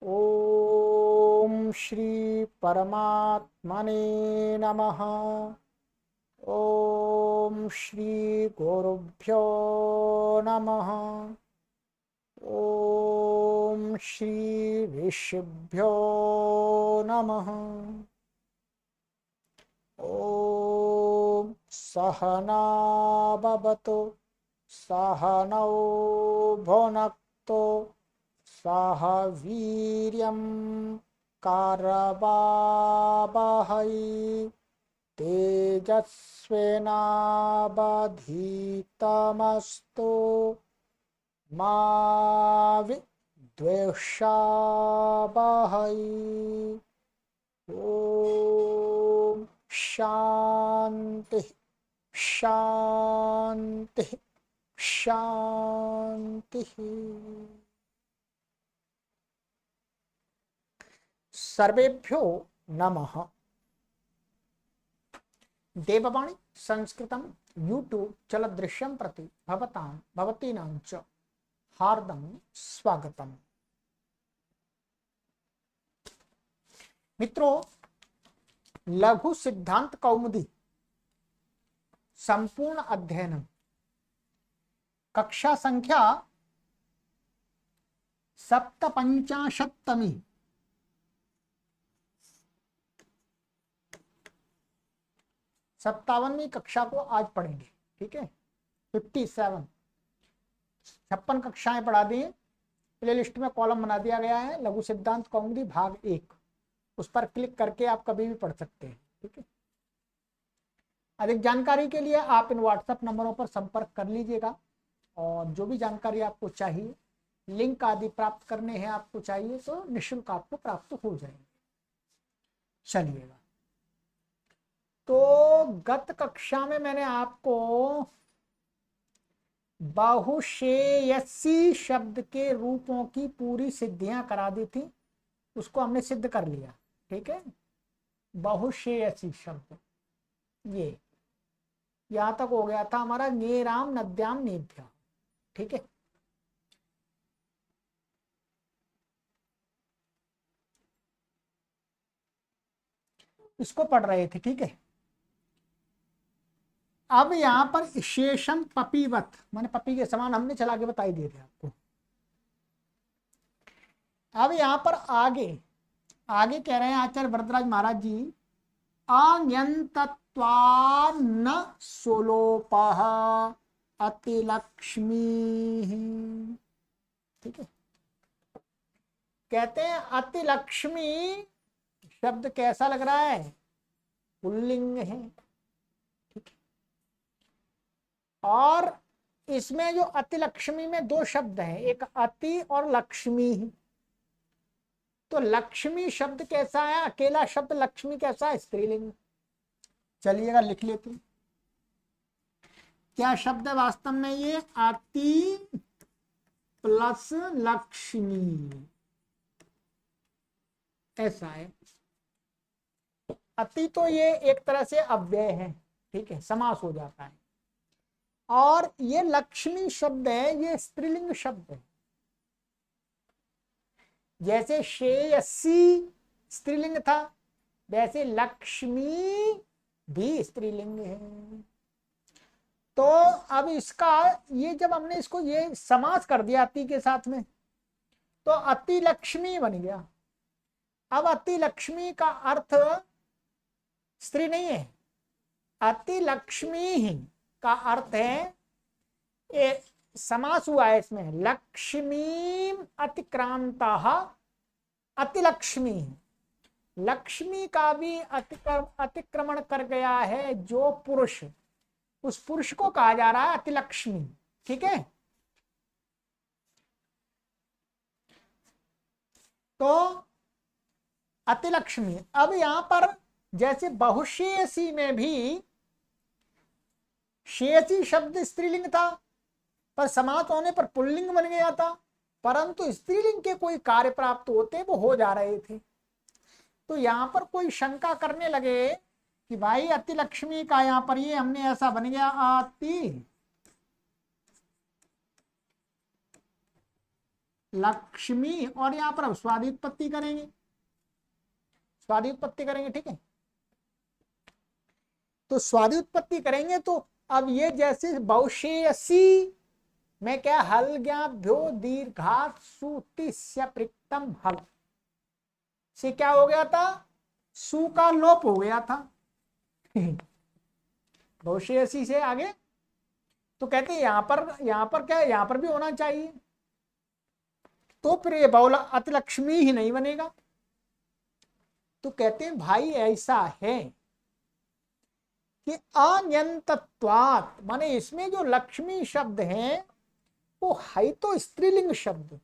ओम श्री परमात्मने नमः। ओम श्री गुरुभ्यो नमः। ओम श्री ऋषिभ्यो नमः। ओम सहना भवतु सहनौ भुनक्तु सह वीर्यं करवावहै तेजस्विनावधीतमस्तु मा विद्विषावहै। ओम शांति शांति शांति। सर्वेभ्यो नमः। देववाणी संस्कृतं यूट्यूब चलदृश्यं प्रति भवतां भवतीनां च हार्दं स्वागतम्। मित्रों, लघु सिद्धांत कौमुदी संपूर्ण अध्ययन कक्षा संख्या 57 57वीं कक्षा को आज पढ़ेंगे। ठीक है, 57 56 कक्षाएं पढ़ा दी। प्ले लिस्ट में कॉलम बना दिया गया है, लघु सिद्धांत कौमुदी भाग 1। उस पर क्लिक करके आप कभी भी पढ़ सकते हैं। ठीक है, अधिक जानकारी के लिए आप इन व्हाट्सएप नंबरों पर संपर्क कर लीजिएगा और जो भी जानकारी आपको चाहिए, लिंक आदि प्राप्त करने हैं आपको चाहिए तो निःशुल्क आपको प्राप्त हो जाएंगे। चलिएगा, तो गत कक्षा में मैंने आपको बहुशेयसी शब्द के रूपों की पूरी सिद्धियां करा दी थी, उसको हमने सिद्ध कर लिया। ठीक है, बहुशेयसी शब्द ये यहां तक हो गया था हमारा ङेराम नद्याम नेभ्य। ठीक है, इसको पढ़ रहे थे। ठीक है, अब यहां पर शेषम पपीवत माने पपी के समान हमने चला के बताई दिए थे आपको। अब यहां पर आगे आगे कह रहे हैं आचार्य वरदराज महाराज जी, अयंतत्वान्न सोलोपः अतिलक्ष्मी। ठीक है, कहते हैं अतिलक्ष्मी शब्द कैसा लग रहा है? पुल्लिंग है। ठीक है, और इसमें जो अतिलक्ष्मी में दो शब्द हैं, एक अति और लक्ष्मी। तो लक्ष्मी शब्द कैसा है? अकेला शब्द लक्ष्मी कैसा है? स्त्रीलिंग। चलिएगा लिख लेते हैं क्या शब्द है वास्तव में। ये अति प्लस लक्ष्मी ऐसा है। अति तो ये एक तरह से अव्यय है। ठीक है, समास हो जाता है। और ये लक्ष्मी शब्द है, ये स्त्रीलिंग शब्द है। जैसे श्रेयसी स्त्रीलिंग था, वैसे लक्ष्मी भी स्त्रीलिंग है। तो अब इसका ये जब हमने इसको ये समास कर दिया अति के साथ में, तो अति लक्ष्मी बन गया। अब अति लक्ष्मी का अर्थ स्त्री नहीं है, अति लक्ष्मी ही का अर्थ है, ये समास हुआ है इसमें, लक्ष्मी अतिक्रांता अतिलक्ष्मी। लक्ष्मी का भी अतिक्रमण कर गया है जो पुरुष, उस पुरुष को कहा जा रहा है अतिलक्ष्मी। ठीक है, तो अतिलक्ष्मी। अब यहां पर जैसे बहुशेयसी में भी शेयसी शब्द स्त्रीलिंग था, पर समास होने पर पुल्लिंग बन गया था, परंतु स्त्रीलिंग के कोई कार्य प्राप्त होते वो हो जा रहे थे। तो यहां पर कोई शंका करने लगे कि भाई अतिलक्ष्मी का यहां पर ये हमने ऐसा बन गया अति लक्ष्मी, और यहाँ पर अब स्वादि उत्पत्ति करेंगे, स्वादि उत्पत्ति करेंगे, ठीक है। तो स्वादि उत्पत्ति करेंगे तो अब ये जैसे बहुशेयसी में क्या हल ज्ञाभ्यो दीर्घात सुतिस्य प्रिक्तम हल से क्या हो गया था, सु का लोप हो गया था बहुशेयसी से आगे। तो कहते हैं यहां पर क्या है, यहां पर भी होना चाहिए, तो फिर ये बहुला अतिलक्ष्मी ही नहीं बनेगा। तो कहते हैं भाई ऐसा है कि अन्यंतत्वात्, माने इसमें जो लक्ष्मी शब्द है वो है तो स्त्रीलिंग शब्द,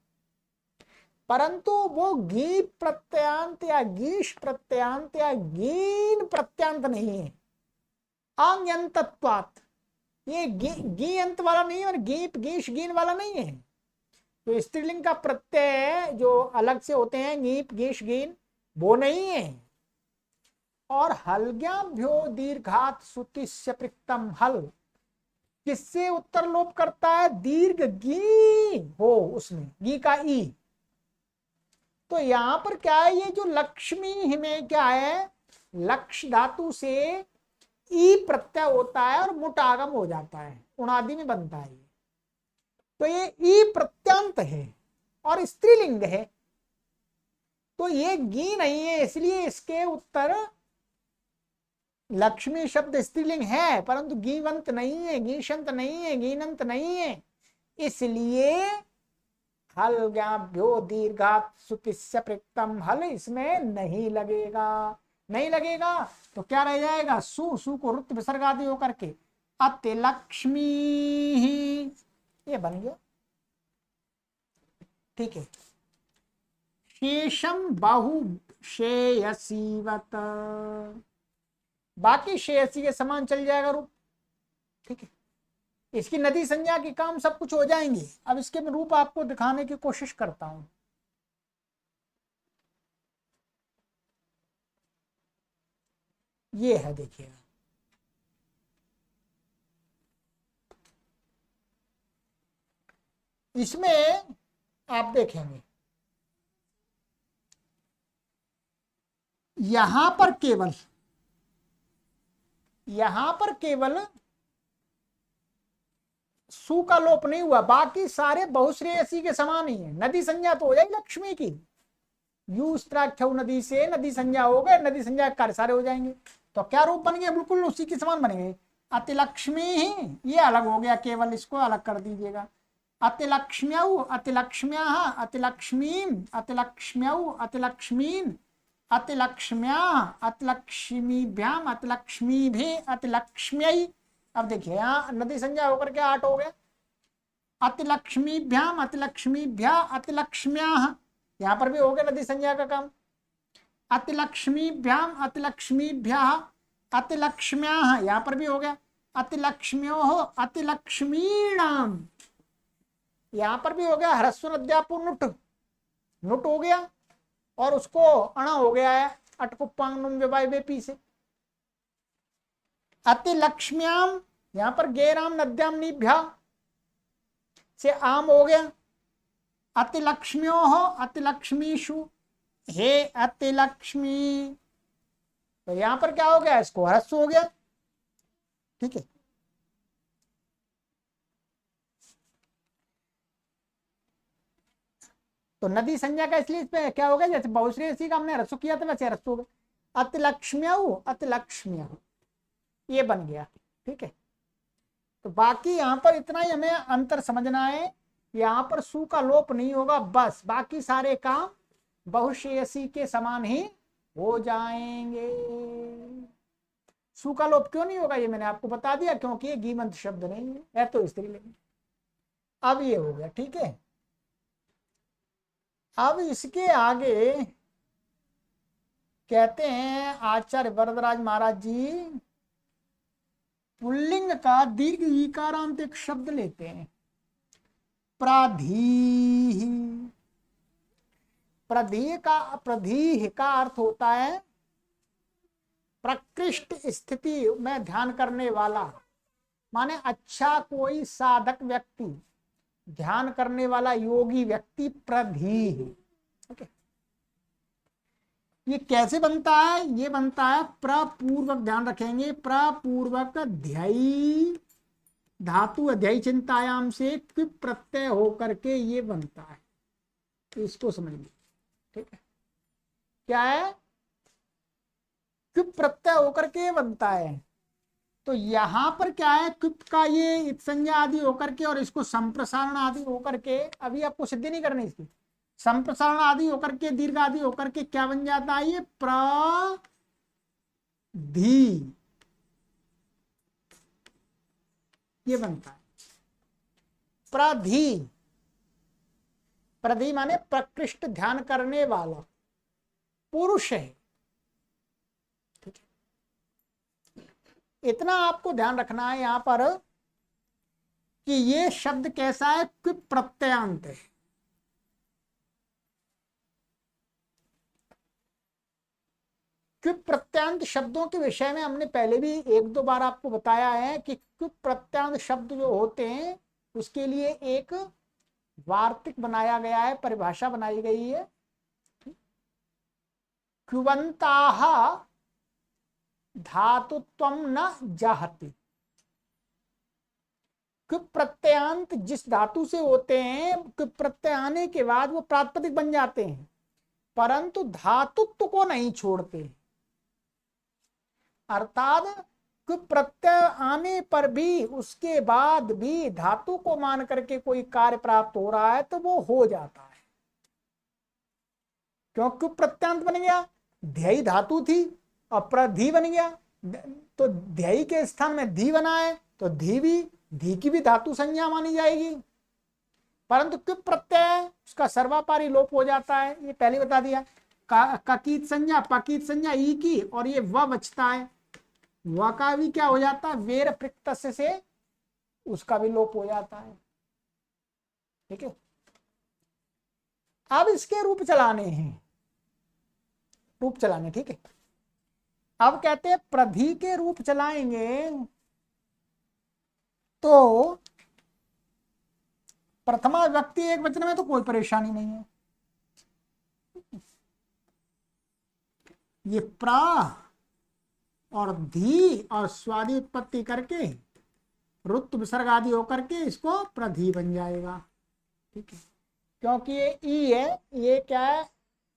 परंतु वो गी प्रत्यांत या गीश प्रत्यांत या गीन प्रत्यांत नहीं है। अन्यंतत्वात्, ये गी अंत वाला नहीं है और गीप गीश गीन वाला नहीं है। तो स्त्रीलिंग का प्रत्यय जो अलग से होते हैं गीप गीश गीन, वो नहीं है। और हलज्ञाभ्यो दीर्घात सुतिस्य प्रिक्तम हल, किससे उत्तर लोप करता है, दीर्घ गी हो उसमें, गी का ई। तो यहां पर क्या है, ये जो लक्ष्मी में क्या है, लक्ष्य धातु से ई प्रत्यय होता है और मुट आगम हो जाता है, उणादि में बनता है। तो ये ई प्रत्यांत है और स्त्रीलिंग है, तो ये गी नहीं है, इसलिए इसके उत्तर लक्ष्मी शब्द स्त्रीलिंग है परंतु गीवंत नहीं है, गीशंत नहीं है, गीनंत नहीं है, इसलिए हल ज्ञाभ्यो दीर्घात सुतिस्य प्रिक्तम हल इसमें नहीं लगेगा। नहीं लगेगा तो क्या रह जाएगा, सु, सु को रुत विसर्ग आदि होकर के अतिलक्ष्मी, ये बन गया, ठीक है। शेषम बहु शेयसीवत, बाकी शेयसी के समान चल जाएगा रूप, ठीक है। इसकी नदी संज्ञा की काम सब कुछ हो जाएंगे। अब इसके मैं रूप आपको दिखाने की कोशिश करता हूं। ये है, देखिएगा, इसमें आप देखेंगे यहां पर केवल सु का लोप नहीं हुआ, बाकी सारे बहुश्रेयसी के समान ही है। नदी संज्ञा तो हो जाएगी लक्ष्मी की, यू स्त्राख्यौ नदी से नदी संज्ञा हो गए, नदी संज्ञा कार्य सारे हो जाएंगे। तो क्या रूप बन गए, बिल्कुल उसी के समान बनेंगे। अतिलक्ष्मी ही ये अलग हो गया, केवल इसको अलग कर दीजिएगा। अतिलक्ष्म्यौ अतिलक्ष्म्या अतिलक्ष्मीम अतिलक्ष्म्यौ अतिलक्ष्मीन अतिलक्ष्म्या अतिलक्ष्मीभ्याम अतिलक्ष्मीभि अतिलक्ष्म्यै। अब देखिए यहाँ नदी संज्ञा होकर के 8 हो गए। अतिलक्ष्मीभ्याम अतिलक्ष्मीभ्या अतिलक्ष्म्या, यहाँ पर भी हो गया नदी संज्ञा का काम। अतिलक्ष्मीभ्याम अतिलक्ष्मीभ्या अतिलक्ष्म्या, यहाँ पर भी हो गया। अतिलक्ष्म्यो अतिलक्ष्मीणाम, यहाँ पर भी हो गया। ह्रस्व अध्यापु नुट, नुट हो गया और उसको अणा हो गया है अटकुप्पांगनुम विवाय वेपी से। अतिलक्ष्म्याम, यहाँ पर गेराम नद्याम निभ्या से आम हो गया। अतिलक्ष्म्यो अतिलक्ष्मीषु हे अतिलक्ष्मी, तो यहां पर क्या हो गया, इसको ह्रस्व हो गया, ठीक है। तो नदी संज्ञा का इसलिए इसमें क्या हो गया, जैसे बहुश्रेयसी का हमने ह्रस्व किया था वैसे ह्रस्व हो गया। अतिलक्ष्म्यौ अतिलक्ष्म्य, ये बन गया, ठीक है। तो बाकी यहाँ पर इतना ही हमें अंतर समझना है, यहाँ पर सु का लोप नहीं होगा, बस बाकी सारे काम बहुश्रेयसी के समान ही हो जाएंगे। सु का लोप क्यों नहीं होगा ये मैंने आपको बता दिया, क्योंकि ये गीमंत शब्द नहीं है तो स्त्रीलिंग। अब ये हो गया, ठीक है। अब इसके आगे कहते हैं आचार्य वरदराज महाराज जी, पुल्लिंग का दीर्घ ईकारांत एक शब्द लेते हैं, प्राधीः। प्रधीः का अर्थ होता है प्रकृष्ट स्थिति में ध्यान करने वाला, माने अच्छा कोई साधक व्यक्ति ध्यान करने वाला योगी व्यक्ति प्रधी है। ओके, ये कैसे बनता है? ये बनता है प्रपूर्वक, ध्यान रखेंगे, प्रपूर्वक ध्यायी धातु अध्यायी चिंतायाम से क्विप प्रत्यय होकर के ये बनता है। तो इसको समझिए, ठीक है, क्या है? क्विप प्रत्यय होकर के बनता है। तो यहां पर क्या है? क्विप का ये इत्संज्ञा आदि होकर के और इसको संप्रसारण आदि होकर के, अभी आपको सिद्धि नहीं करनी इसकी, संप्रसारण आदि होकर के, दीर्घ आदि होकर के क्या बन जाता है? ये प्रधी, ये बनता है प्रधी। प्रधी माने प्रकृष्ट, ध्यान करने वाला पुरुष है। ठीक है, इतना आपको ध्यान रखना है यहां पर कि ये शब्द कैसा है? क्विप प्रत्ययांत है। क्विप प्रत्यांत शब्दों के विषय में हमने पहले भी एक दो बार आपको बताया है कि क्विप प्रत्यांत शब्द जो होते हैं उसके लिए एक वार्तिक बनाया गया है, परिभाषा बनाई गई है। क्युवंताः धातुत्वं न जहति। क्विप प्रत्ययांत जिस धातु से होते हैं, क्विप प्रत्यय आने के बाद वो प्रातिपदिक बन जाते हैं, परंतु धातुत्व को नहीं छोड़ते। अर्थात क्विप प्रत्यय आने पर भी, उसके बाद भी धातु को मान करके कोई कार्य प्राप्त हो रहा है तो वो हो जाता है। क्यों? क्विप प्रत्यांत बन गया, ध्ययी धातु थी और प्रधी बन गया, तो ध्ययी के स्थान में धी बना है, तो धी की भी धातु संज्ञा मानी जाएगी। परंतु क्विप प्रत्यय उसका सर्वापारी लोप हो जाता है, ये पहले बता दिया। ककीत संज्ञा, पकीत संज्ञा ई की, और ये व बचता है, व का भी क्या हो जाता है? वेर प्रत्यय से उसका भी लोप हो जाता है। ठीक है, अब इसके रूप चलाने हैं, रूप चलाने। ठीक है, अब कहते हैं प्रधी के रूप चलाएंगे तो प्रथमा व्यक्ति एक वचन में तो कोई परेशानी नहीं है। ये प्रा और धी और स्वादि उत्पत्ति करके रुत्व विसर्ग आदि होकर के इसको प्रधी बन जाएगा। ठीक है, क्योंकि ये ई है, ये क्या है?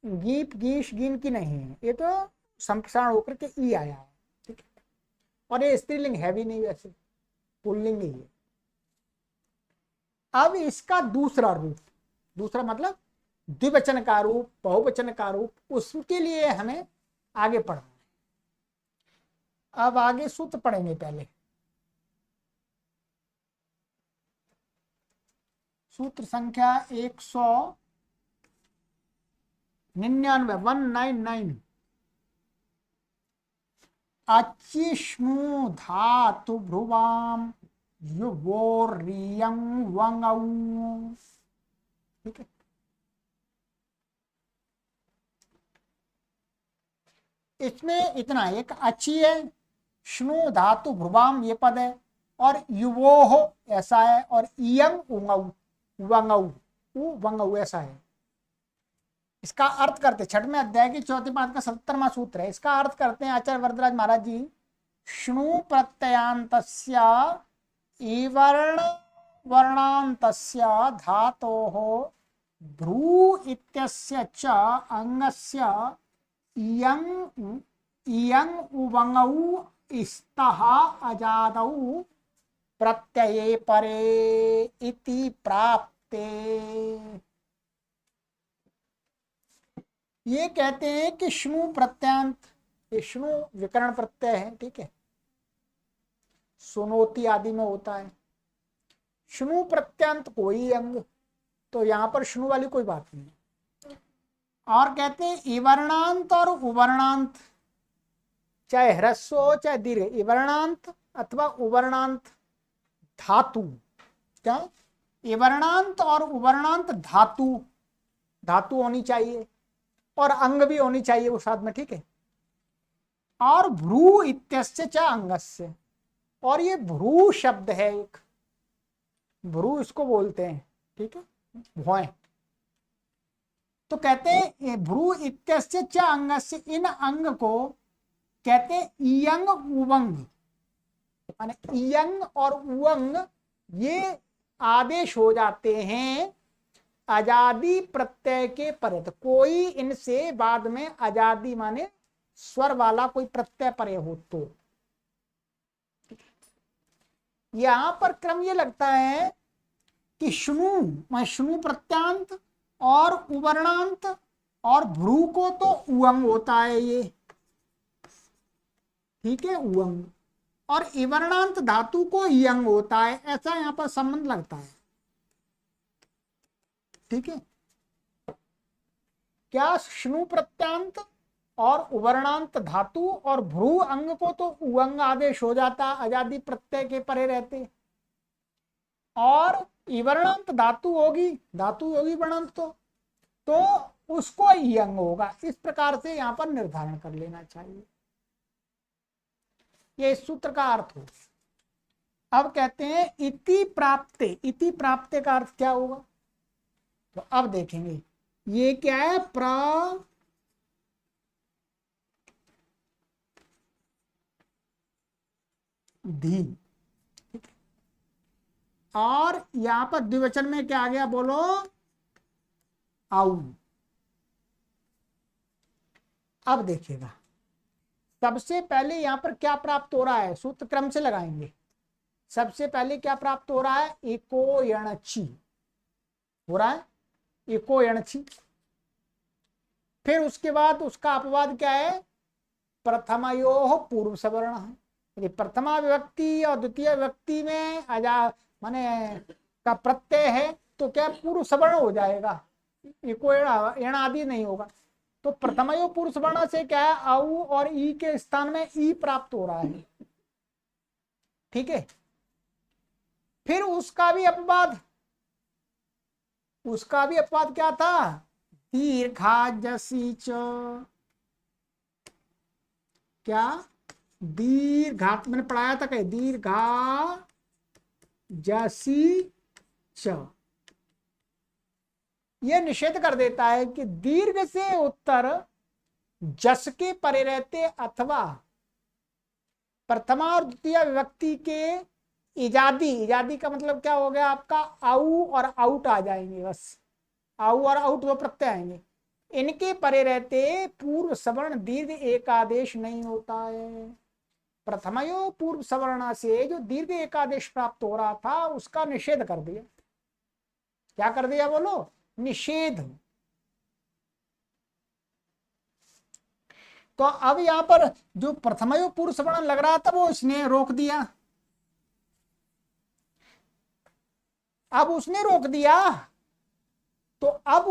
गीप गीश गिन की नहीं है, ये तो संप्रसारण होकर के ई आया है। ठीक है, और ये स्त्रीलिंग है भी नहीं, वैसे पुल्लिंग ही है। अब इसका दूसरा रूप, दूसरा मतलब द्विवचन का रूप, बहुवचन का रूप, उसके लिए हमें आगे पढ़ना है। अब आगे सूत्र पढ़ेंगे। पहले सूत्र संख्या 199, 199। अचिष्णु धातु भ्रुवाम युवोरियं वंगौ। ठीक है, इसमें इतना, एक अच्छी है, श्नु धातु भ्रुवाम ये पद है, और युवोह ऐसा है, और इयं उंगौ वंगौ वंगौ ऐसा है। इसका अर्थ करते, 6वें अध्याय की 4थे पाद का 77वां सूत्र है। इसका अर्थ करते हैं आचार्य वरदराज महाराज जी। श्नु प्रत्ययांतस्य ईवर्ण वर्णान्तस्य धातोः भ्रू इत्यस्य च अंगस्य इयं उवंगौ स्तः अजादौ प्रत्यये परे इति प्राप्ते। ये कहते हैं कि श्नु प्रत्यांत, ये श्नु विकरण प्रत्यय है। ठीक है, सुनोति आदि में होता है। श्नु प्रत्यांत कोई अंग, तो यहां पर श्नु वाली कोई बात नहीं। और कहते हैं इवर्णांत और उवर्णांत, चाहे ह्रस्व हो चाहे दीर्घ, इवर्णांत अथवा उवर्णांत धातु, क्या इवर्णांत और उवर्णांत धातु, धातु होनी चाहिए और अंग भी होनी चाहिए वो साथ में। ठीक है, और भ्रू इत्यस्य च अंगस्य, और ये भ्रू शब्द है एक, भ्रू इसको बोलते हैं, ठीक है, भौएं। तो कहते हैं भ्रू इत्यस्य च अंगस्य, इन अंग को कहते हैं इयंग उवंग, माने इयंग और उवंग ये आदेश हो जाते हैं अजादी प्रत्यय के परे। तो कोई इनसे बाद में अजादी माने स्वर वाला कोई प्रत्यय परे हो तो। यहां पर क्रम ये लगता है कि शुनु प्रत्यांत और उवर्णांत और भ्रू को तो उअंग होता है ये, ठीक है, उअंग, और इवर्णांत धातु को यंग होता है, ऐसा यहां पर संबंध लगता है। ठीक है, क्या शुनु प्रत्यांत और उवर्णांत धातु और भ्रू अंग को तो उअंग आदेश हो जाता अजादी प्रत्यय के परे रहते, और इवर्णांत धातु होगी वर्णांत तो उसको यंग होगा। इस प्रकार से यहां पर निर्धारण कर लेना चाहिए, ये इस सूत्र का अर्थ हो। अब कहते हैं इति प्राप्ते का अर्थ क्या होगा, तो अब देखेंगे ये क्या है, धी, और यहां पर द्विवचन में क्या आ गया बोलो, आउ। अब देखिएगा सबसे पहले यहां पर क्या प्राप्त हो रहा है, सूत्र क्रम से लगाएंगे। सबसे पहले क्या प्राप्त हो रहा है, एको यणची हो रहा है, एको यणची। फिर उसके बाद उसका अपवाद क्या है, प्रथमयोः पूर्व सवर्ण है। यदि प्रथमा विभक्ति और द्वितीय विभक्ति में माने का प्रत्यय है तो क्या पूर्व सवर्ण हो जाएगा, एको यण आदि नहीं होगा। तो प्रथमयो पूर्व सवर्ण से क्या है, औ और ई के स्थान में ई प्राप्त हो रहा है। ठीक है, फिर उसका भी अपवाद क्या था, दीर्घा जसी च, क्या दीर्घा, मैंने पढ़ाया था कहीं, दीर्घा जसी च, यह निषेध कर देता है कि दीर्घ से उत्तर जस के परे रहते अथवा प्रथमा और द्वितीय विभक्ति के इजादी का मतलब क्या हो गया आपका, आउ और आउट आ जाएंगे, बस आउ और आउट वो प्रत्यय आएंगे। इनके परे रहते पूर्व सवर्ण दीर्घ एकादेश नहीं होता है। प्रथमयो पूर्व सवर्ण से जो दीर्घ एकादेश प्राप्त हो रहा था उसका निषेध कर दिया। क्या कर दिया बोलो, निषेध। तो अब यहां पर जो प्रथमयो पूर्व सवर्ण लग रहा था वो इसने रोक दिया। अब उसने रोक दिया तो अब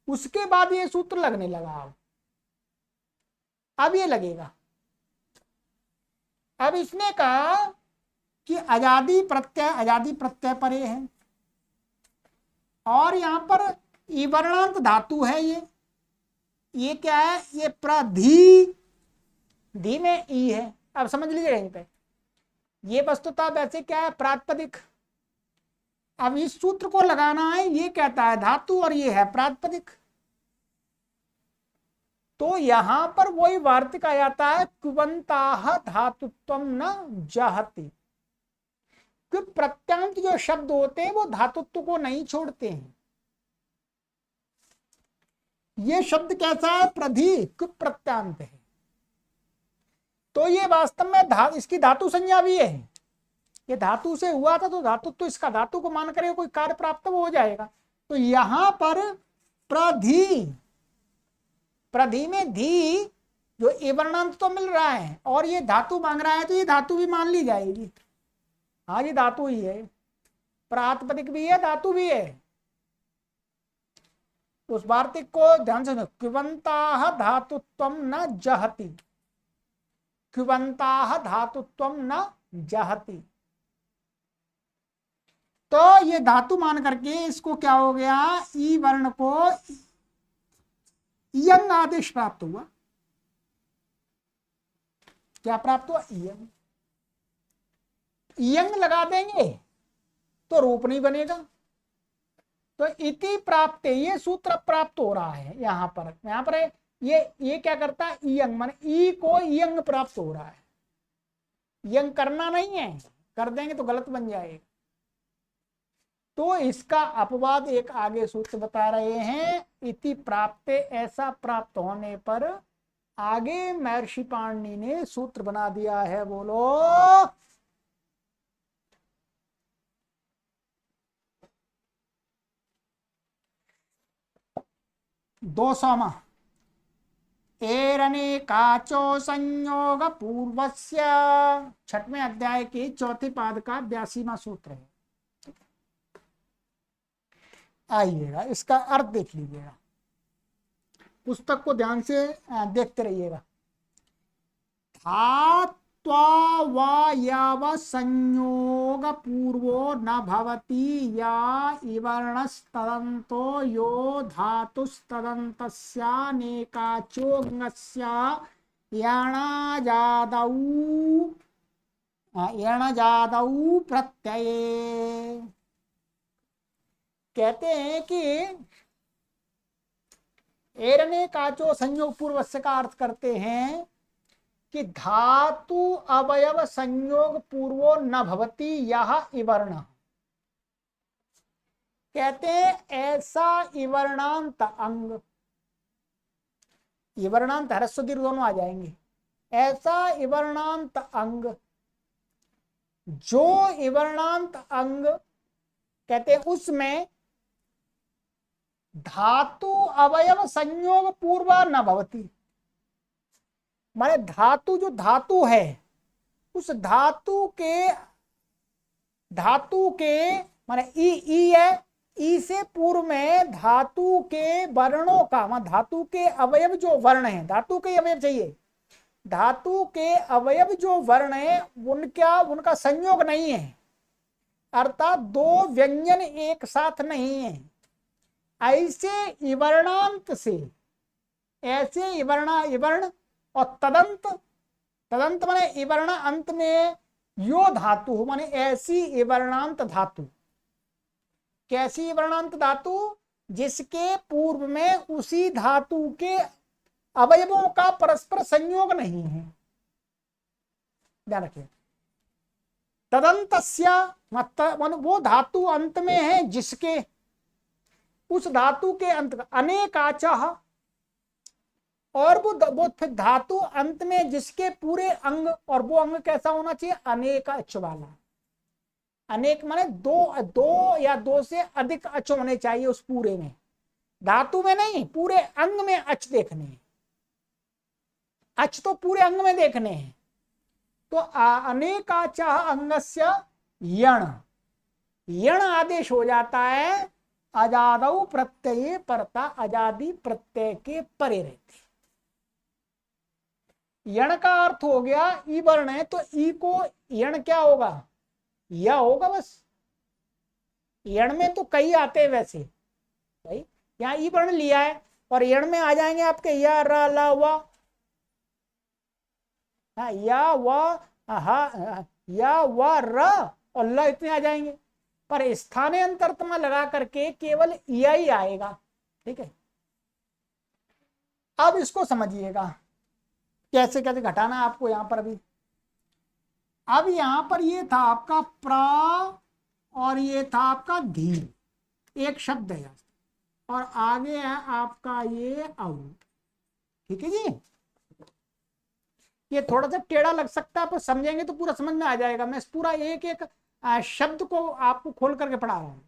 उसके बाद ये सूत्र लगने लगा। अब ये लगेगा, अब इसने कहा कि अजादी प्रत्यय परे है, और यहां पर इवर्णांत धातु है, ये क्या है, ये प्रधी, धी में ई है। अब समझ लीजिए यहीं पे, ये वस्तुतः वैसे क्या है, प्रातिपदिक। अब इस सूत्र को लगाना है, ये कहता है धातु और ये है प्रातिपदिक। तो यहां पर वही वार्तिक आ जाता है, कुवंताह धातुत्वम न जहति। प्रत्यांत जो शब्द होते हैं वो धातुत्व को नहीं छोड़ते हैं। ये शब्द कैसा है, प्रधि प्रत्यांत है, तो ये वास्तव में इसकी धातु संज्ञा भी है। ये धातु से हुआ था तो धातुत्व तो इसका धातु को मान कर कोई कार्य प्राप्त हो जाएगा। तो यहां पर प्रधि में धी जो एवर्णांत तो मिल रहा है और ये धातु मांग रहा है, तो ये धातु भी मान ली जाएगी। हाँ ये धातु ही है, प्रातिपदिक भी है, धातु भी है। उस वार्तिक को ध्यान से सुनो, क्वंताह धातुत्वम न जहति, क्वंताह धातुत्वम न जहति। तो ये धातु मान करके इसको क्या हो गया, ई वर्ण को यंग आदेश प्राप्त हुआ। क्या प्राप्त हुआ, यंग लगा देंगे तो रूप नहीं बनेगा। तो इति प्राप्त, ये सूत्र प्राप्त हो रहा है यहाँ पर ये क्या करता है, ईयंग माने ई को ईयंग प्राप्त हो रहा है। यंग करना नहीं है, कर देंगे तो गलत बन जाएगा। तो इसका अपवाद एक आगे सूत्र बता रहे हैं, इति प्राप्त, ऐसा प्राप्त होने पर आगे महर्षि पाणिनि ने सूत्र बना दिया है। बोलो 200वां, एरनेकाचो संयोग पूर्वस्य, 6वें अध्याय के चौथे पाद का 82वां सूत्र है। आइएगा, इसका अर्थ देख लीजिएगा, पुस्तक को ध्यान से देखते रहिएगा। धात्वावयव संयोग पूर्वो न भवति या इवर्णस्तदन्तो यो धातुस्तदन्तस्यानेकाचोऽङ्गस्य यणजादौ प्रत्यये। कहते हैं कि एरने काचो संयोग पूर्वस्य का अर्थ करते हैं कि धातु अवयव संयोग पूर्वो न भवति यह इवर्ण। कहते हैं ऐसा इवर्णांत अंग, इवर्णांत ह्रस्व दीर्घ दोनों आ जाएंगे, ऐसा इवर्णांत अंग, जो इवर्णांत अंग कहते हैं उसमें धातु अवयव संयोग पूर्व न भवति, माने धातु जो धातु है उस धातु के माने ई है, ई से पूर्व में धातु के वर्णों का, मान धातु के अवयव जो वर्ण है, धातु के अवयव चाहिए, धातु के अवयव जो वर्ण है उनका संयोग नहीं है, अर्थात दो व्यंजन एक साथ नहीं है। ऐसे इवर्णांत से, ऐसे इवर्ण और तदंत माने इवर्ण अंत में यो धातु माने ऐसी इवर्णांत धातु। कैसी इवर्णांत धातु? जिसके पूर्व में उसी धातु के अवयवों का परस्पर संयोग नहीं है। ध्यान रखिए, तदंतस्य वो धातु अंत में है जिसके, उस धातु के अंत का अनेकाचः, और वो फिर धातु अंत में जिसके पूरे अंग, और वो अंग कैसा होना चाहिए? अनेक अच वाला। अनेक माने दो या दो से अधिक अच होने चाहिए उस पूरे में, धातु में नहीं, पूरे अंग में अच देखने हैं। अच तो पूरे अंग में देखने हैं। तो अनेकाचः अंगस्य यण, यण आदेश हो जाता है अजादौ प्रत्यय परता, अजादि प्रत्यय के परे रहते। यण का अर्थ हो गया ई वर्ण है तो ई को यण क्या होगा? या होगा बस। यण में तो कई आते हैं वैसे भाई, यहाँ ई वर्ण लिया है और यण में आ जाएंगे आपके या रा ला वा, या वा हा, या वा र और ल इतने आ जाएंगे, पर स्थानांतरमा लगा करके केवल या ही आएगा। ठीक है, अब इसको समझिएगा कैसे कैसे घटाना है आपको यहाँ पर। अभी अब यहाँ पर ये था आपका प्रा और ये था आपका धी, एक शब्द है, और आगे है आपका ये औ। ठीक है जी, ये थोड़ा सा टेढ़ा लग सकता है पर समझेंगे तो पूरा समझ में आ जाएगा। मैं पूरा एक एक शब्द को आपको खोल करके पढ़ा रहा हूं।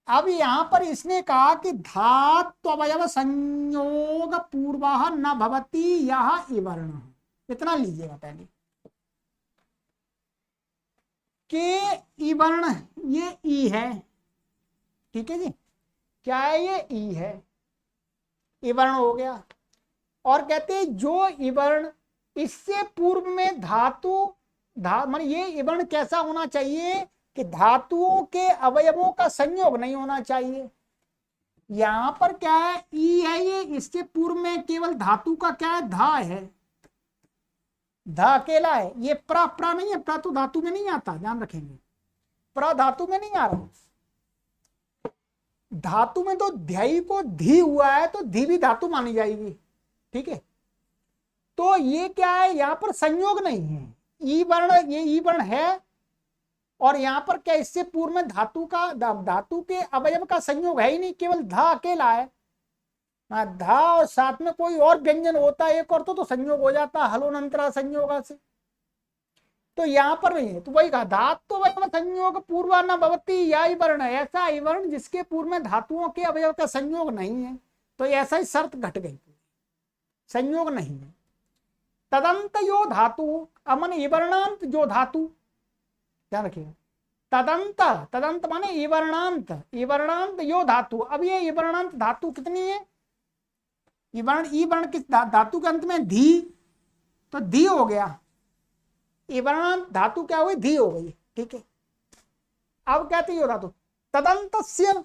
अब यहां पर इसने कहा कि धात्वयव संयोग पूर्वः न भवति यह इवर्ण, इतना लीजिएगा पहले कि इवर्ण ये ई है। ठीक है जी, क्या है? ये ई है, इवर्ण हो गया। और कहते हैं जो इवर्ण इससे पूर्व में धातु मान ये इवर्ण कैसा होना चाहिए कि धातुओं के अवयवों का संयोग नहीं होना चाहिए। यहां पर क्या है? ई है, ये इससे पूर्व में केवल धातु का क्या है? धा है, धा अकेला है। ये प्रा नहीं है, प्रा तो धातु में नहीं आता, ध्यान रखेंगे। प्र धातु में नहीं आ रहा, धातु में तो ध्याई को धी हुआ है तो धी भी धातु मानी जाएगी, ठीक है। तो ये क्या है, यहां पर संयोग नहीं है, ई वर्ण, ये ई वर्ण है, और यहां पर क्या इससे पूर्व में धातु के अवयव का संयोग है ही नहीं, केवल धा अकेला है। धा और साथ में कोई और व्यंजन होता है एक और तो संयोग हो जाता है हलोनंतरा संयोग से, तो यहाँ पर नहीं है। तो वही कहा धातु वर्ण संयोग पूर्वा न भवती, या वर्ण, ऐसा ही वर्ण जिसके पूर्व में धातुओं के अवयव का संयोग नहीं है, तो ऐसा ही शर्त घट गई, संयोग नहीं है। तदंत यो धातु, अमन इवर्णांत जो धातु, ध्यान रखिएगा, तदंत, तदंत माने इवर्णांत, इवर्णांत यो धातु। अब ये इवर्णांत धातु कितनी है, ई वर्ण किस धातु के अंत में धी, तो धी हो गया, इवर्णांत धातु क्या हुई, धी हो गई, ठीक है। अब कहते हैं धातु तदंतस्य,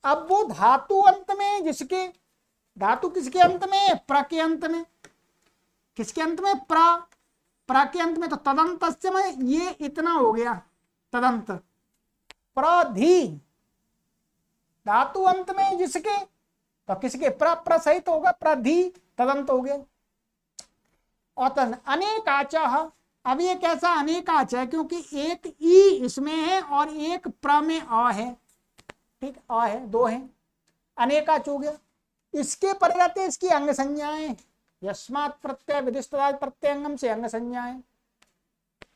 अब वो धातु अंत में जिसके, धातु किसके अंत में, प्र के अंत में, किसके अंत में, प्र के अंत में, तो तदंतस्य में ये इतना हो गया, तदंत प्रधि, धातु अंत में जिसके, तो किसके, प्र सहित होगा, प्रधि तदंत हो गया। और अनेकाच, अब ये कैसा अनेकाच है, क्योंकि एक ई इसमें है और एक प्र में अ है, ठीक, अ है, दो है, अनेकाच हो गया। इसके पर रहते इसकी अंग संज्ञाएं, यस्मात् प्रत्यय विधिष्टात् प्रत्यंगम से अंग संज्ञाएं,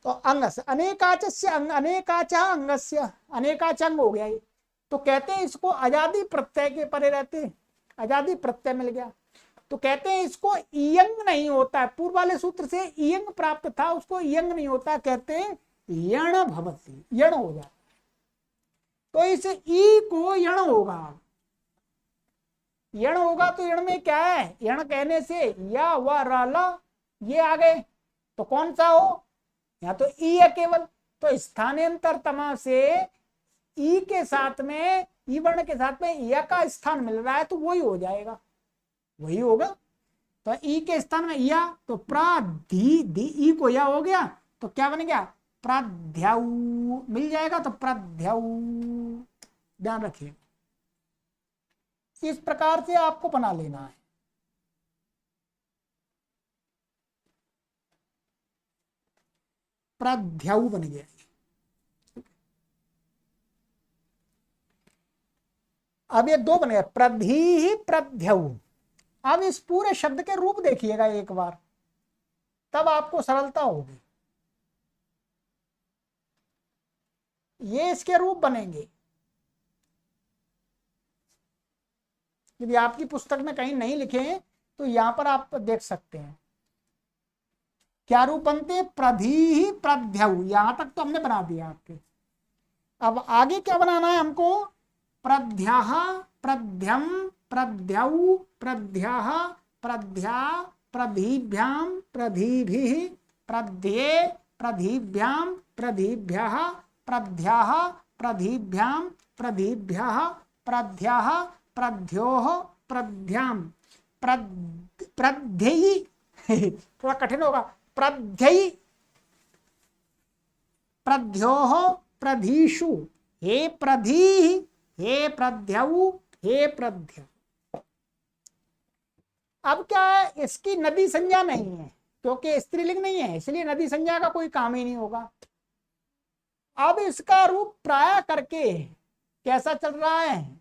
तो अंग अनेकाच से अनेकाच अंगस्य, अनेकाच अंग हो गया ये। तो कहते हैं इसको अजादि प्रत्यय के परे रहते, अजादि प्रत्यय मिल गया, तो कहते हैं इसको इयंग नहीं होता है, पूर्व वाले सूत्र से इयंग प्राप्त था, उसको इयंग नहीं होता, कहते हैं यण भवति, यण हो जाता है। तो इस ई को यण होगा, यण होगा, तो यण में क्या है, यण कहने से या व र ये आ गए, तो कौन सा हो, या तो ई है केवल, तो स्थानांतर तमा से ई के साथ में, ई वर्ण के साथ में या का स्थान मिल रहा है, तो वही हो जाएगा, वही होगा। तो ई के स्थान में या, तो प्राधि, ई को या हो गया, तो क्या बन गया, प्राध्याऊ मिल जाएगा, तो प्राध्याऊ, ध्यान रखिए, इस प्रकार से आपको बना लेना है। प्राध्याऊ बन गया, अब ये दो बन गए, प्रधि प्रध्यऊ। अब इस पूरे शब्द के रूप देखिएगा एक बार, तब आपको सरलता होगी। ये इसके रूप बनेंगे, यदि आपकी पुस्तक में कहीं नहीं लिखे हैं तो यहां पर आप देख सकते हैं क्या रूप बनते, प्रधि प्रध्यऊ, यहां तक तो हमने बना दिया आपके। अब आगे क्या बनाना है हमको, प्रध्याः प्रध्यम प्रध्यौ प्रध्याः प्रध्या प्रधिभ्यां प्रधिभिः प्रध्ये प्रधिभ्यां प्रधिभ्यः प्रध्याः प्रधिभ्यां प्रधिभ्यः प्रध्याः प्रध्योः प्रध्यां प्रध्ययि थोड़ा कठिन होगा, प्रध्ययि प्रध्योः प्रधीषु, हे प्रधी हे प्रध्यौ हे प्रध्य। अब क्या है, इसकी नदी संज्ञा नहीं है क्योंकि स्त्रीलिंग नहीं है, इसलिए नदी संज्ञा का कोई काम ही नहीं होगा। अब इसका रूप प्राय करके कैसा चल रहा है,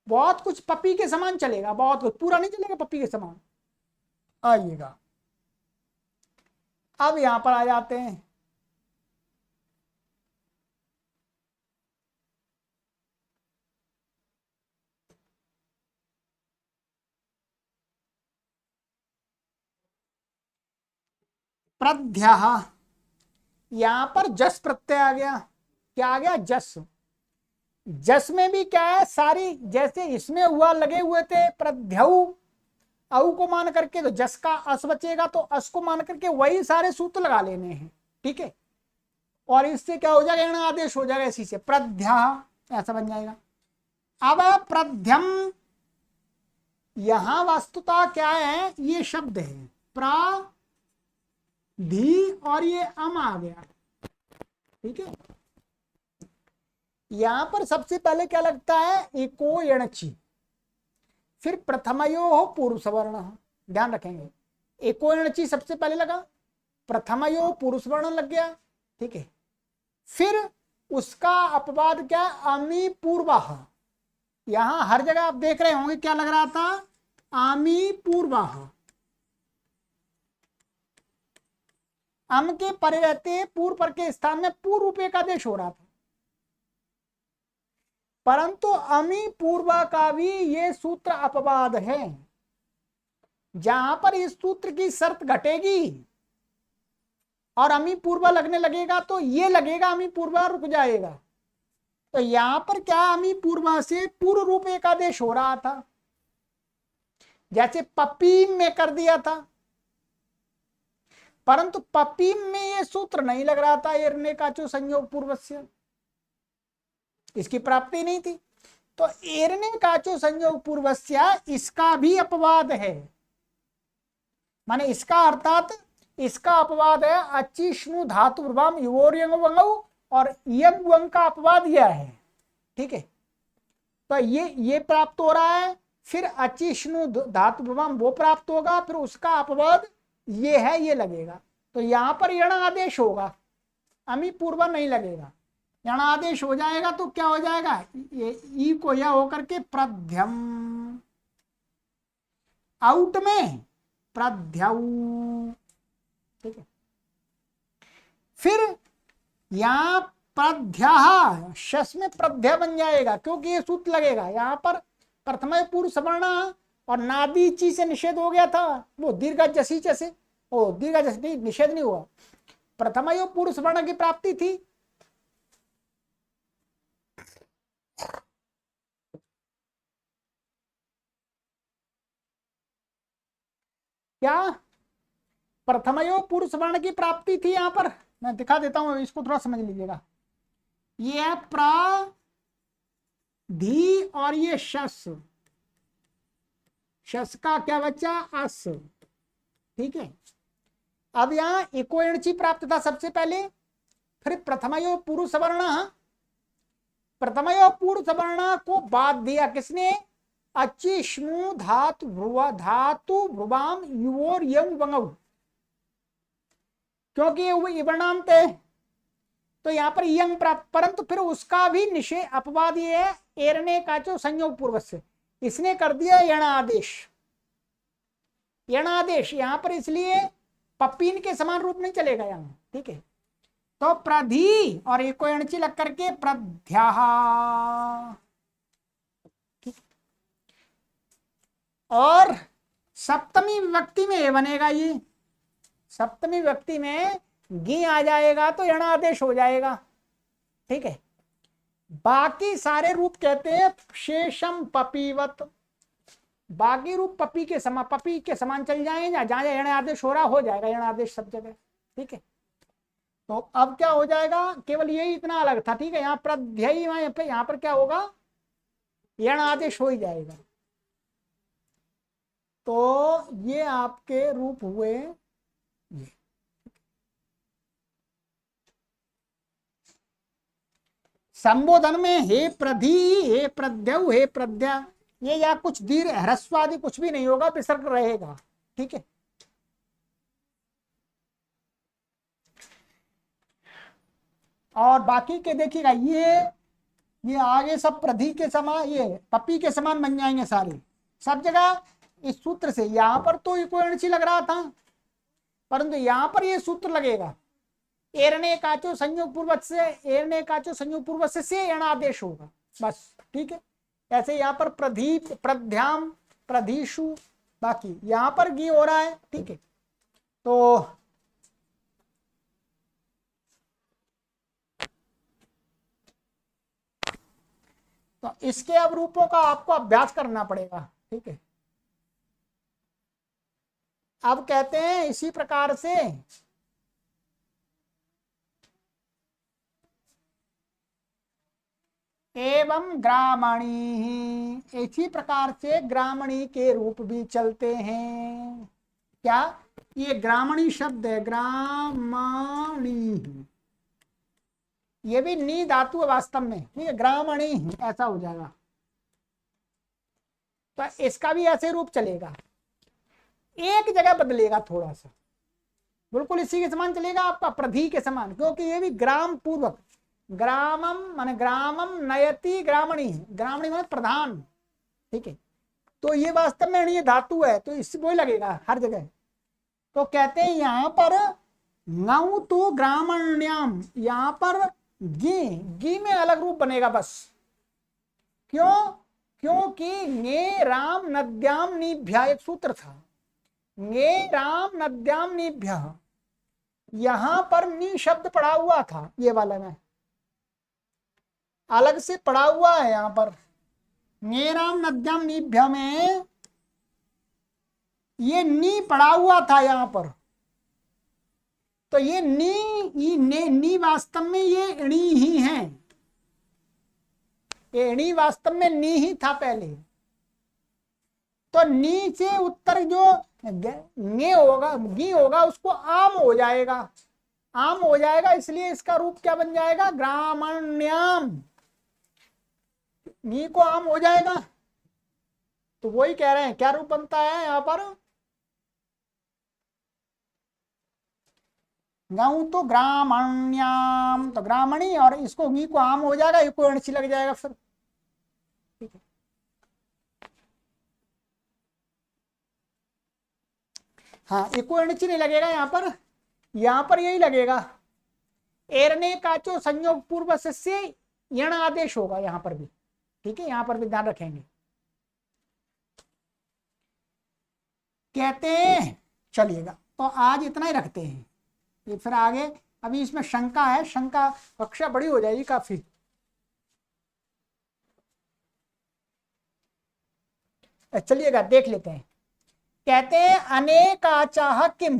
बहुत कुछ पपी के समान चलेगा, बहुत कुछ, पूरा नहीं चलेगा, पपी के समान आइएगा। अब यहां पर आ जाते हैं, प्रध्याः, यहां पर जस प्रत्यय आ गया, क्या आ गया, जस। जस में भी क्या है, सारी जैसे इसमें हुआ लगे हुए थे प्रध्यऊ, औ को मान करके, तो जस का अस बचेगा, तो अस को मान करके वही सारे सूत्र लगा लेने हैं, ठीक है। और इससे क्या हो जाएगा, यण आदेश हो जाएगा, इसी से प्रध्या ऐसा बन जाएगा। अब प्रध्यम, यहां वास्तुता क्या है, ये शब्द है प्रा धी और ये अम आ गया, ठीक है। यहां पर सबसे पहले क्या लगता है, एको एणची, फिर प्रथमयो पूर्व सवर्ण, ध्यान रखेंगे। एको एणची सबसे पहले लगा, प्रथमयो पूर्व सवर्ण लग गया, ठीक है। फिर उसका अपवाद क्या, अमी पूर्वाह। यहां हर जगह आप देख रहे होंगे क्या लग रहा था, आमी पूर्वाह। अम के परे रहते पूर्व पर के स्थान में पूर्व रूपे का आदेश हो रहा था, परंतु अमी पूर्वा का भी ये सूत्र अपवाद है। जहां पर इस सूत्र की शर्त घटेगी और अमी पूर्वा लगने लगेगा तो ये लगेगा अमी पूर्वा रुक जाएगा। तो यहां पर क्या, अमी पूर्वा से पूर्व रूप एक आदेश हो रहा था, जैसे पपीम में कर दिया था, परंतु पपीम में ये सूत्र नहीं लग रहा था, एरने का जो संयोग पूर्वस्य, इसकी प्राप्ति नहीं थी। तो एरने का जो संयोग पूर्वस्य इसका भी अपवाद है, माने इसका अर्थात इसका अपवाद है अचिष्णु धातु प्रभाव युवोर यंग वंगौ, और यंग वंग का अपवाद यह है, ठीक है। तो ये प्राप्त हो रहा है, फिर अचिष्णु धातु प्रभाव वो प्राप्त होगा, फिर उसका अपवाद ये है, ये लगेगा। तो यहां पर यण आदेश होगा, अमी पूर्वा नहीं लगेगा। यण आदेश हो जाएगा तो क्या हो जाएगा, ये ई को यह होकर के प्रध्यम, आउट में प्रध्यौ, ठीक है। फिर यहां प्रध्या, शस में प्रध्या बन जाएगा, क्योंकि ये सूत्र लगेगा। यहां पर प्रथम पूर्व सवर्ण और नादी ची से निषेध हो गया था, वो दीर्घ जसी से, ओ दीर्घ जसी निषेध नहीं हुआ, प्रथम पूर्व सवर्ण की प्राप्ति थी। क्या, प्रथमयो पूर्व सवर्ण की प्राप्ति थी। यहां पर मैं दिखा देता हूं, इसको थोड़ा समझ लीजिएगा। ये है प्रा धी और ये शस, शस का क्या बच्चा, अस, ठीक है। अब यहां इको एणची प्राप्त था सबसे पहले, फिर प्रथमयो पूर्व सवर्ण, प्रथमयो पूर्व सवर्ण को बाद दिया किसने, अचिष्णु धातु भ्रुवाम युवोर यंग वंगौ, क्योंकि वो इवर्णांत है तो यहां पर यंग प्राप्त, परंतु फिर उसका भी निषेध अपवाद ये है, एरने का जो संयोग पूर्व से, इसने कर दिया यण आदेश। यण आदेश यहां पर इसलिए पप्पीन के समान रूप नहीं चलेगा यहां, ठीक है। तो प्रधि और एको एणची लग करके प्रध्या, और सप्तमी विभक्ति में ये बनेगा, ये सप्तमी विभक्ति में गी आ जाएगा तो यण आदेश हो जाएगा, ठीक है। बाकी सारे रूप कहते हैं शेषम पपीवत, बाकी रूप पपी के समान चल जाएंगे, जहां यण आदेश हो रहा हो जाएगा यण आदेश सब जगह, ठीक है। तो अब क्या हो जाएगा, केवल यही इतना अलग था, ठीक है। यहाँ प्रध्यय, यहाँ पर क्या होगा, यण आदेश हो ही जाएगा। तो ये आपके रूप हुए ये, संबोधन में हे प्रधि, हे प्रध्यौ, हे प्रध्या, ये या कुछ दीर्घ ह्रस्वादि कुछ भी नहीं होगा, विसर्ग रहेगा, ठीक है। और बाकी के देखिएगा, ये आगे सब प्रधि के समान, ये पपी के समान बन जाएंगे सारे, सब जगह इस सूत्र से। यहां पर तो इको एणची लग रहा था, परंतु यहां पर ये सूत्र लगेगा, एरने काचो संयोग पूर्वक से, एरने काचो संयोग पूर्वक से यण आदेश होगा, बस, ठीक है। ऐसे यहां पर प्रधी, प्रध्याम, प्रधीषु, बाकी यहां पर गी हो रहा है, ठीक है। तो इसके अब रूपों का आपको अभ्यास करना पड़ेगा, ठीक है। अब कहते हैं इसी प्रकार से एवं ग्रामणी, इसी प्रकार से ग्रामणी के रूप भी चलते हैं। क्या, ये ग्रामणी शब्द है, ग्रामणी, ये भी नी धातु है वास्तव में, ठीक है, ग्रामणी ऐसा हो जाएगा। तो इसका भी ऐसे रूप चलेगा, एक जगह बदलेगा थोड़ा सा, बिल्कुल इसी के समान चलेगा आपका, प्रधि के समान, क्योंकि ये भी ग्राम पूर्वक, ग्रामम माने ग्रामम नयति ग्रामणी, ग्रामणी माने प्रधान, ठीक है। तो ये वास्तव में ये धातु है, तो इससे वही लगेगा हर जगह। तो कहते हैं यहां पर ngau तो ग्रामण्याम, यहां पर गी में अलग रूप बनेगा बस। क्यों? क्योंकि ङे राम नद्याम नीभ्या एक सूत्र था, ङे राम नद्याम नीभ्य, यहां पर नी शब्द पड़ा हुआ था, ये वाला में अलग से पड़ा हुआ है, यहां पर ङे राम नद्याम नीभ्य में ये नी पड़ा हुआ था यहां पर। तो ये नी वास्तव में ये णी ही है, ये णी वास्तव में नी ही था पहले। तो नी से उत्तर जो गे होगा, गी होगा, उसको आम हो जाएगा, आम हो जाएगा, इसलिए इसका रूप क्या बन जाएगा? ग्रामण्याम, नी को आम हो जाएगा। तो वही कह रहे हैं, क्या रूप बनता है यहां पर? गाँव तो ग्रामण्याम, तो ग्रामणी, और इसको गी को आम हो जाएगा, इको अणची लग जाएगा फिर, ठीक है। हाँ, इको अणची नहीं लगेगा यहाँ पर यही लगेगा, एरने काचो संयोग पूर्व से यण आदेश होगा यहाँ पर भी, ठीक है, यहाँ पर भी ध्यान रखेंगे। कहते हैं चलिएगा, तो आज इतना ही रखते हैं, ये फिर आगे अभी इसमें शंका है, शंका कक्षा बड़ी हो जाएगी काफी। चलिएगा देख लेते हैं। कहते हैं अनेकाचाह किम,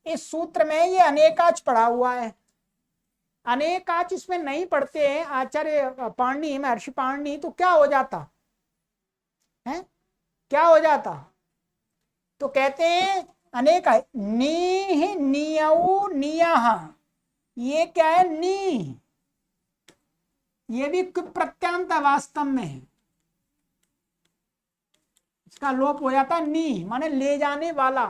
इस सूत्र में ये अनेकाच पढ़ा हुआ है, अनेकाच इसमें नहीं पढ़ते हैं आचार्य पाणिनि, महर्षि पाणिनि, तो क्या हो जाता है, क्या हो जाता? तो कहते हैं अनेक नी नियऊ नियः, ये क्या है? नी, ये भी प्रत्यांत वास्तव में, इसका लोप हो जाता, नी माने ले जाने वाला।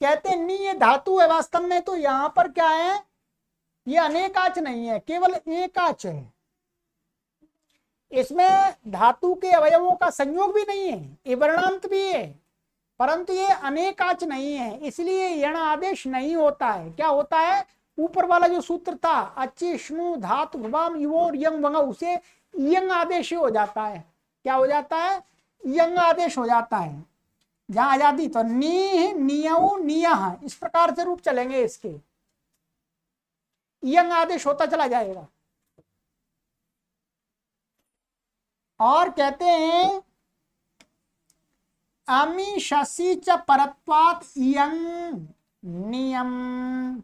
कहते हैं नी ये धातु है वास्तव में, तो यहां पर क्या है? ये अनेकाच नहीं है, केवल एकाच है। इसमें धातु के अवयवों का संयोग भी नहीं है, ये वर्णांत भी है, परंतु ये अनेकाच नहीं है, इसलिए यण आदेश नहीं होता है। क्या होता है? ऊपर वाला जो सूत्र था अचिष्णु धातु भवाम युवोर यंग वंग, उसे यंग आदेश हो जाता है। क्या हो जाता है? यंग आदेश हो जाता है। जहां आजादी, तो नी नियऊ नियः, इस प्रकार से रूप चलेंगे इसके, यंग आदेश होता चला जाएगा। और कहते हैं अमी शशि च परत्वात यंग नियम।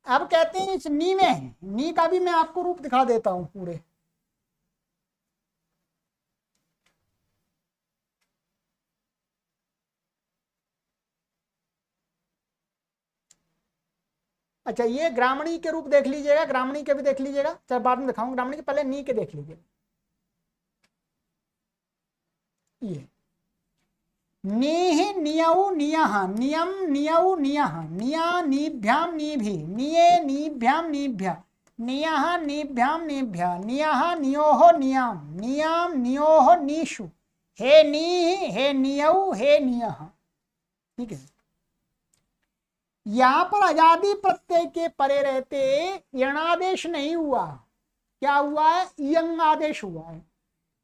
अब कहते हैं इस नी में, नी का भी मैं आपको रूप दिखा देता हूं पूरे। अच्छा, ये ग्रामणी के रूप देख लीजिएगा, ग्रामणी के भी देख लीजिएगा, चल बाद में दिखाऊंगा, ग्रामणी के पहले नी के देख लीजिए। ये नीहि नियऊ नियः, नियम नियऊ नियः, निया नीभ्याम नीभि, निये नीभ्याम नीभ्य, नियः नीभ्याम नीभ्य, नियः नियोः नियाम, नियाम नियोः नीषु, हे नी हे नियऊ हे नियः, ठीक है। यहां पर आजादी प्रत्यय के परे रहते यणादेश नहीं हुआ, क्या हुआ है? यंग आदेश हुआ है।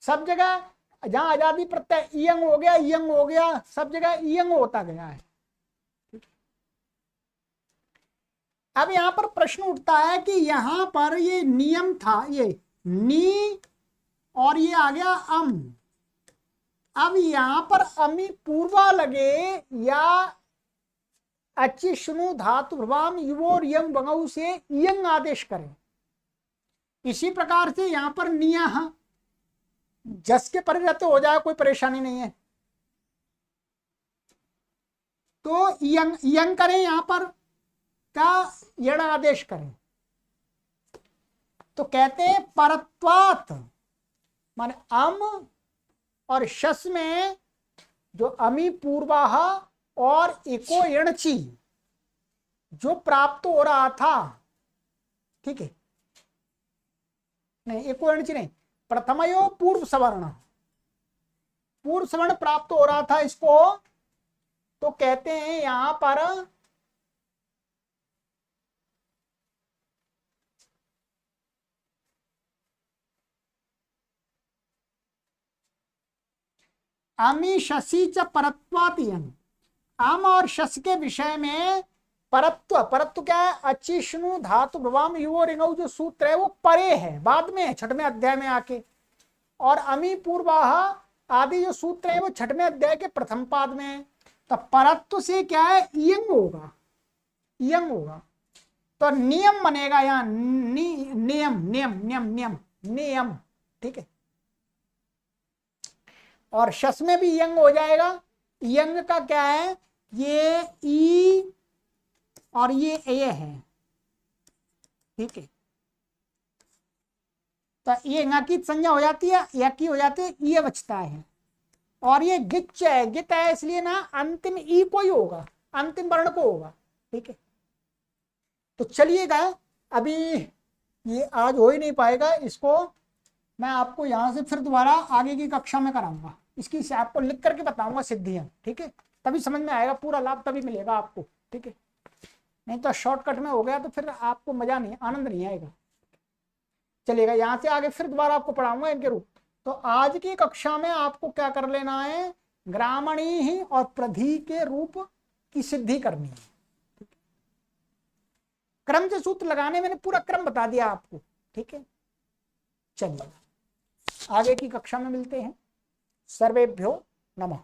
सब जगह जहां आजादी प्रत्यय यंग हो गया, यंग हो गया, सब जगह यंग होता गया है। अब यहां पर प्रश्न उठता है कि यहां पर ये नियम था, ये नी और ये आ गया अम। अब यहां पर अमी पूर्वा लगे या अचिष्णु धातु भ्रवाम युवोर यंग बंगऊ से यंग आदेश करें, इसी प्रकार से यहां पर नियः जस के परे रहते हो जाए, कोई परेशानी नहीं है। तो यंग यंग करें यहां पर, का यण आदेश करें तो कहते हैं परत्वात, माने अम और शस में जो अमी पूर्वाह और इको यणची जो प्राप्त हो रहा था, ठीक है, नहीं एको यणची नहीं, प्रथमयो पूर्व सवर्ण, पूर्व सवर्ण प्राप्त हो रहा था इसको, तो कहते हैं यहां पर अमी शशि च परत्वातियन, आम और शस के विषय में परत्व, परत्व क्या है, अचिष्णु धातु भवाम युवो रिंगौ जो सूत्र है वो परे है, बाद में है, छठवें अध्याय में आके, और अमी पूर्वाह आदि जो सूत्र है वो छठवें अध्याय के प्रथम पाद में है। तो परत्व से क्या है, इयंग होगा, इयंग होगा, तो नियम बनेगा यहाँ, नियम नियम नियम नियम नियम, ठीक है, और शस में भी यंग हो जाएगा। यंग का क्या है, ये ई और ये ए है, ठीक है, तो ये ङ की संज्ञा हो जाती है, या की हो जाती है, ये बचता है, और ये गिच है, गित है, इसलिए ना अंतिम ई को ही होगा, अंतिम वर्ण को होगा, ठीक है। तो चलिएगा, अभी ये आज हो ही नहीं पाएगा, इसको मैं आपको यहां से फिर दोबारा आगे की कक्षा में कराऊंगा, इसकी से आपको लिख करके बताऊंगा सिद्धियां, ठीक है, तभी समझ में आएगा, पूरा लाभ तभी मिलेगा आपको, ठीक है, नहीं तो शॉर्टकट में हो गया तो फिर आपको मजा नहीं, आनंद नहीं आएगा। चलिएगा, यहाँ से आगे फिर दोबारा आपको पढ़ाऊंगा इनके रूप। तो आज की कक्षा में आपको क्या कर लेना है, ग्रामणी ही और प्रधि के रूप की सिद्धि करनी है। क्रम से सूत्र लगाने मैंने पूरा क्रम बता दिया आपको, ठीक है। चलिए आगे की कक्षा में मिलते हैं। सर्वेभ्यो नमः।